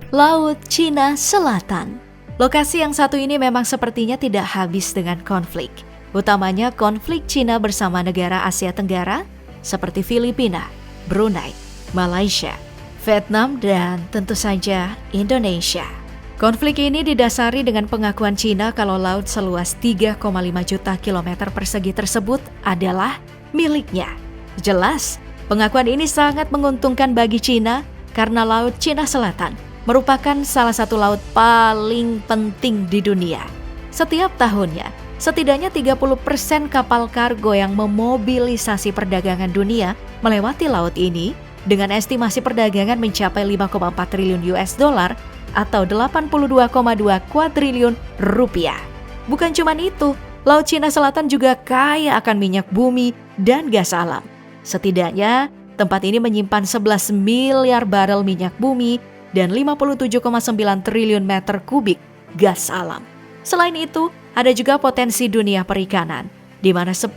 Laut Cina Selatan. Lokasi yang satu ini memang sepertinya tidak habis dengan konflik, utamanya konflik Cina bersama negara Asia Tenggara seperti Filipina, Brunei, Malaysia, Vietnam, dan tentu saja Indonesia. Konflik ini didasari dengan pengakuan Cina kalau laut seluas 3,5 juta kilometer persegi tersebut adalah miliknya. Jelas, pengakuan ini sangat menguntungkan bagi Cina karena Laut Cina Selatan merupakan salah satu laut paling penting di dunia. Setiap tahunnya, setidaknya 30% kapal kargo yang memobilisasi perdagangan dunia melewati laut ini dengan estimasi perdagangan mencapai 5,4 triliun US dollar atau 82,2 kuadriliun rupiah. Bukan cuma itu, Laut Cina Selatan juga kaya akan minyak bumi dan gas alam. Setidaknya, tempat ini menyimpan 11 miliar barel minyak bumi dan 57,9 triliun meter kubik gas alam. Selain itu, ada juga potensi dunia perikanan, di mana 10%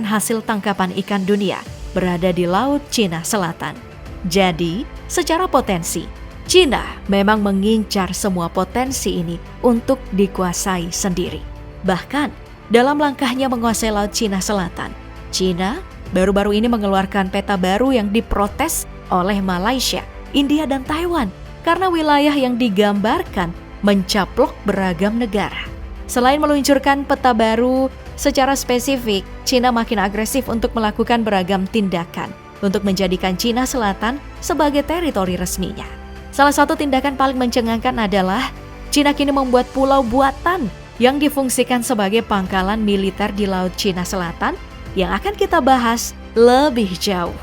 hasil tangkapan ikan dunia berada di Laut Cina Selatan. Jadi, secara potensi, Cina memang mengincar semua potensi ini untuk dikuasai sendiri. Bahkan, dalam langkahnya menguasai Laut Cina Selatan, Cina baru-baru ini mengeluarkan peta baru yang diprotes oleh Malaysia, India, dan Taiwan karena wilayah yang digambarkan mencaplok beragam negara. Selain meluncurkan peta baru secara spesifik, Cina makin agresif untuk melakukan beragam tindakan untuk menjadikan Cina Selatan sebagai teritori resminya. Salah satu tindakan paling mencengangkan adalah Cina kini membuat pulau buatan yang difungsikan sebagai pangkalan militer di Laut Cina Selatan yang akan kita bahas lebih jauh.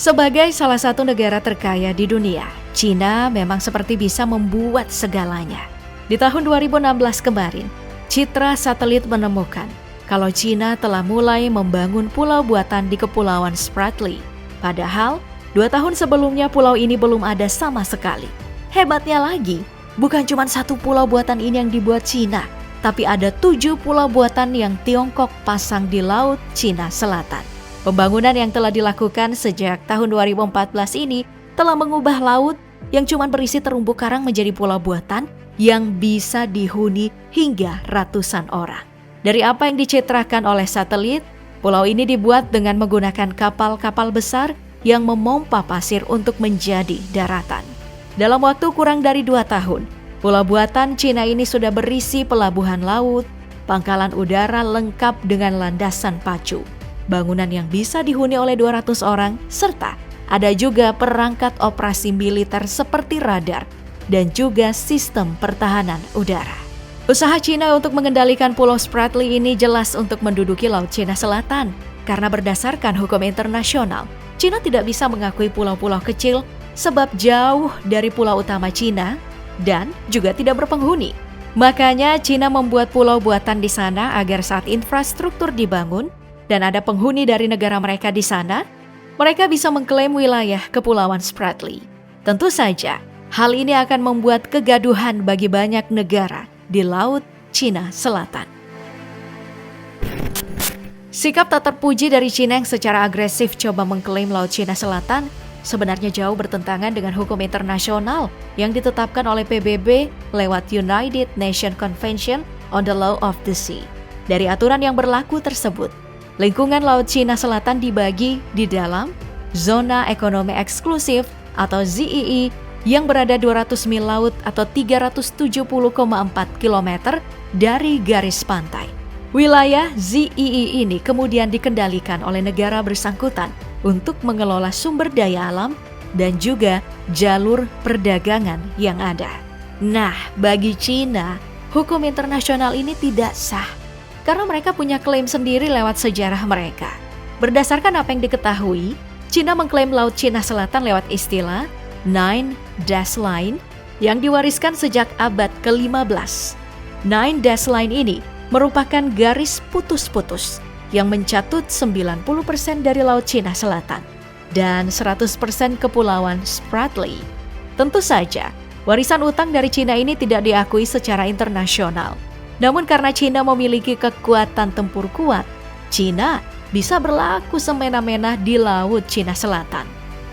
Sebagai salah satu negara terkaya di dunia, Cina memang seperti bisa membuat segalanya. Di tahun 2016 kemarin, Citra Satelit menemukan kalau Cina telah mulai membangun pulau buatan di Kepulauan Spratly. Padahal, 2 tahun sebelumnya pulau ini belum ada sama sekali. Hebatnya lagi, bukan cuma satu pulau buatan ini yang dibuat Cina, tapi ada 7 pulau buatan yang Tiongkok pasang di Laut Cina Selatan. Pembangunan yang telah dilakukan sejak tahun 2014 ini telah mengubah laut yang cuma berisi terumbu karang menjadi pulau buatan yang bisa dihuni hingga ratusan orang. Dari apa yang dicitrakan oleh satelit, pulau ini dibuat dengan menggunakan kapal-kapal besar yang memompa pasir untuk menjadi daratan. Dalam waktu kurang dari 2 tahun, pulau buatan Cina ini sudah berisi pelabuhan laut, pangkalan udara lengkap dengan landasan pacu, bangunan yang bisa dihuni oleh 200 orang, serta ada juga perangkat operasi militer seperti radar dan juga sistem pertahanan udara. Usaha Cina untuk mengendalikan Pulau Spratly ini jelas untuk menduduki Laut Cina Selatan, karena berdasarkan hukum internasional, Cina tidak bisa mengakui pulau-pulau kecil sebab jauh dari pulau utama Cina dan juga tidak berpenghuni. Makanya Cina membuat pulau buatan di sana agar saat infrastruktur dibangun dan ada penghuni dari negara mereka di sana, mereka bisa mengklaim wilayah Kepulauan Spratly. Tentu saja, hal ini akan membuat kegaduhan bagi banyak negara di Laut Cina Selatan. Sikap tak terpuji dari Cina yang secara agresif coba mengklaim Laut Cina Selatan sebenarnya jauh bertentangan dengan hukum internasional yang ditetapkan oleh PBB lewat United Nations Convention on the Law of the Sea. Dari aturan yang berlaku tersebut, lingkungan Laut Cina Selatan dibagi di dalam Zona Ekonomi Eksklusif atau ZEE yang berada 200 mil laut atau 370,4 km dari garis pantai. Wilayah ZEE ini kemudian dikendalikan oleh negara bersangkutan untuk mengelola sumber daya alam dan juga jalur perdagangan yang ada. Nah, bagi Cina, hukum internasional ini tidak sah karena mereka punya klaim sendiri lewat sejarah mereka. Berdasarkan apa yang diketahui, Cina mengklaim Laut Cina Selatan lewat istilah Nine Dash Line yang diwariskan sejak abad ke-15. Nine Dash Line ini merupakan garis putus-putus yang mencatut 90% dari Laut Cina Selatan dan 100% Kepulauan Spratly. Tentu saja, warisan utang dari Cina ini tidak diakui secara internasional. Namun karena Cina memiliki kekuatan tempur kuat, Cina bisa berlaku semena-mena di Laut Cina Selatan.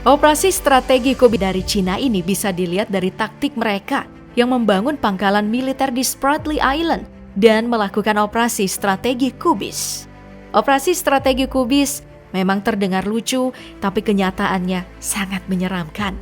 Operasi strategi Kubis dari Cina ini bisa dilihat dari taktik mereka yang membangun pangkalan militer di Spratly Island dan melakukan operasi strategi Kubis. Operasi strategi Kubis memang terdengar lucu, tapi kenyataannya sangat menyeramkan.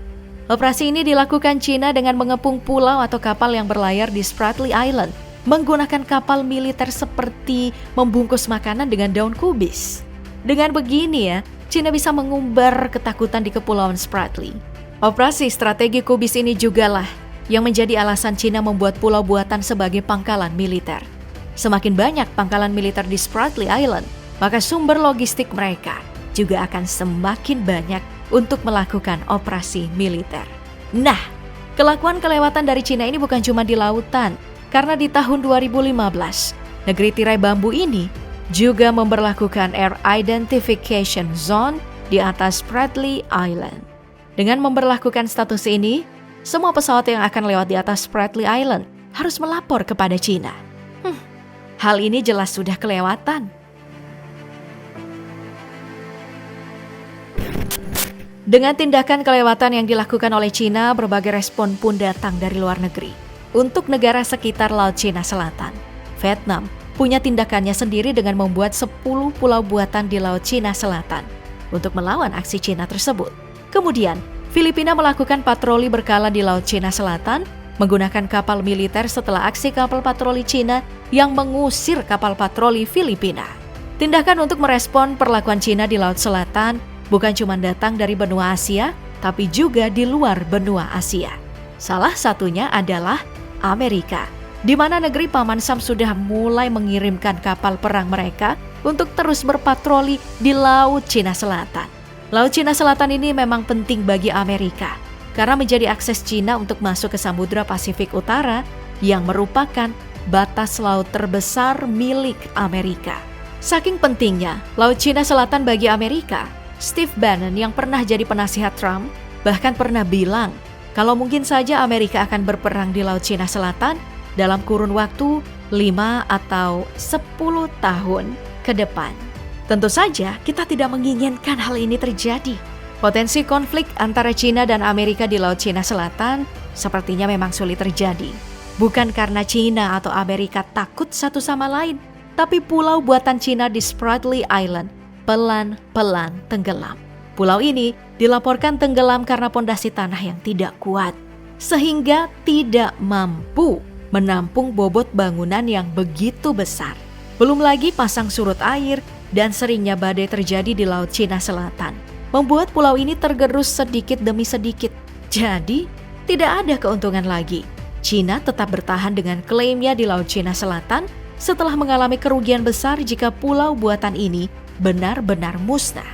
Operasi ini dilakukan Cina dengan mengepung pulau atau kapal yang berlayar di Spratly Island, menggunakan kapal militer seperti membungkus makanan dengan daun kubis. Dengan begini ya, Cina bisa mengumbar ketakutan di Kepulauan Spratly. Operasi strategi Kubis ini jugalah yang menjadi alasan Cina membuat pulau buatan sebagai pangkalan militer. Semakin banyak pangkalan militer di Spratly Island, maka sumber logistik mereka juga akan semakin banyak untuk melakukan operasi militer. Nah, kelakuan kelewatan dari Cina ini bukan cuma di lautan, karena di tahun 2015, negeri tirai bambu ini juga memberlakukan Air Identification Zone di atas Spratly Island. Dengan memberlakukan status ini, semua pesawat yang akan lewat di atas Spratly Island harus melapor kepada Cina. Hal ini jelas sudah kelewatan. Dengan tindakan kelewatan yang dilakukan oleh Cina, berbagai respon pun datang dari luar negeri. Untuk negara sekitar Laut Cina Selatan, Vietnam punya tindakannya sendiri dengan membuat 10 pulau buatan di Laut Cina Selatan untuk melawan aksi Cina tersebut. Kemudian, Filipina melakukan patroli berkala di Laut Cina Selatan menggunakan kapal militer setelah aksi kapal patroli Cina yang mengusir kapal patroli Filipina. Tindakan untuk merespon perlakuan Cina di Laut Selatan bukan cuma datang dari benua Asia, tapi juga di luar benua Asia. Salah satunya adalah Amerika, di mana negeri Paman Sam sudah mulai mengirimkan kapal perang mereka untuk terus berpatroli di Laut Cina Selatan. Laut Cina Selatan ini memang penting bagi Amerika, karena menjadi akses Cina untuk masuk ke Samudra Pasifik Utara yang merupakan batas laut terbesar milik Amerika. Saking pentingnya Laut Cina Selatan bagi Amerika, Steve Bannon yang pernah jadi penasihat Trump bahkan pernah bilang kalau mungkin saja Amerika akan berperang di Laut Cina Selatan dalam kurun waktu 5 atau 10 tahun ke depan. Tentu saja kita tidak menginginkan hal ini terjadi. Potensi konflik antara Cina dan Amerika di Laut Cina Selatan sepertinya memang sulit terjadi. Bukan karena Cina atau Amerika takut satu sama lain, tapi pulau buatan Cina di Spratly Island pelan-pelan tenggelam. Pulau ini dilaporkan tenggelam karena pondasi tanah yang tidak kuat, sehingga tidak mampu menampung bobot bangunan yang begitu besar. Belum lagi pasang surut air dan seringnya badai terjadi di Laut Cina Selatan, membuat pulau ini tergerus sedikit demi sedikit. Jadi, tidak ada keuntungan lagi. Cina tetap bertahan dengan klaimnya di Laut Cina Selatan setelah mengalami kerugian besar jika pulau buatan ini benar-benar musnah.